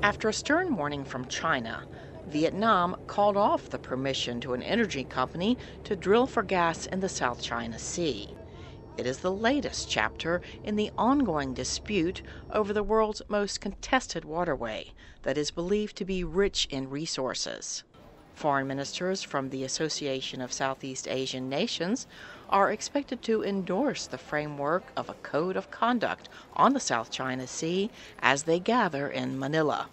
After a stern warning from China, Vietnam called off the permission to an energy company to drill for gas in the South China Sea. It is the latest chapter in the ongoing dispute over the world's most contested waterway that is believed to be rich in resources. Foreign ministers from the Association of Southeast Asian Nations are expected to endorse the framework of a code of conduct on the South China Sea as they gather in Manila.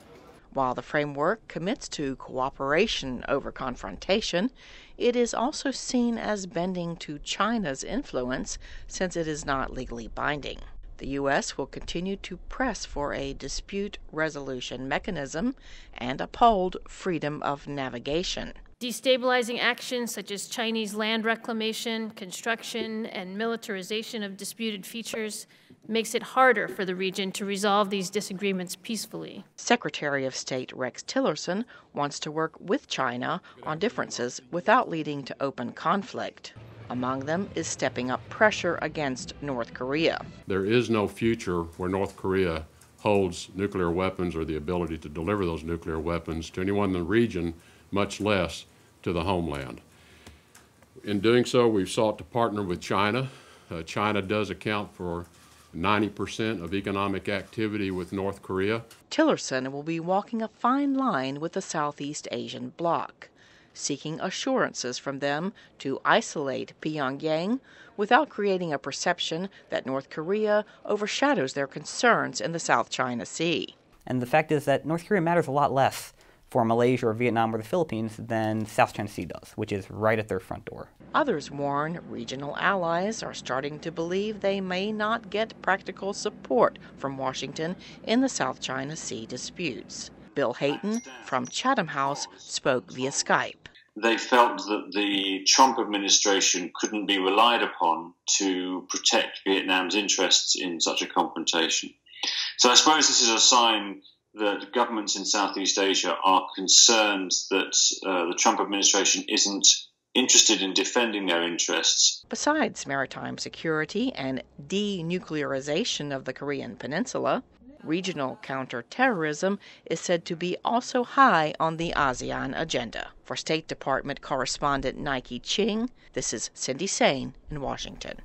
While the framework commits to cooperation over confrontation, it is also seen as bending to China's influence since it is not legally binding. The U.S. will continue to press for a dispute resolution mechanism and uphold freedom of navigation. Destabilizing actions such as Chinese land reclamation, construction, and militarization of disputed features makes it harder for the region to resolve these disagreements peacefully. Secretary of State Rex Tillerson wants to work with China on differences without leading to open conflict. Among them is stepping up pressure against North Korea. There is no future where North Korea holds nuclear weapons or the ability to deliver those nuclear weapons to anyone in the region, much less to the homeland. In doing so, we've sought to partner with China. China does account for 90% of economic activity with North Korea. Tillerson will be walking a fine line with the Southeast Asian bloc, seeking assurances from them to isolate Pyongyang without creating a perception that North Korea overshadows their concerns in the South China Sea. And the fact is that North Korea matters a lot less for Malaysia or Vietnam or the Philippines than South China Sea does, which is right at their front door. Others warn regional allies are starting to believe they may not get practical support from Washington in the South China Sea disputes. Bill Hayton from Chatham House spoke via Skype. They felt that the Trump administration couldn't be relied upon to protect Vietnam's interests in such a confrontation. So I suppose this is a sign that governments in Southeast Asia are concerned that the Trump administration isn't interested in defending their interests. Besides maritime security and denuclearization of the Korean Peninsula, regional counterterrorism is said to be also high on the ASEAN agenda. For State Department correspondent Nike Ching, this is Cindy Sain in Washington.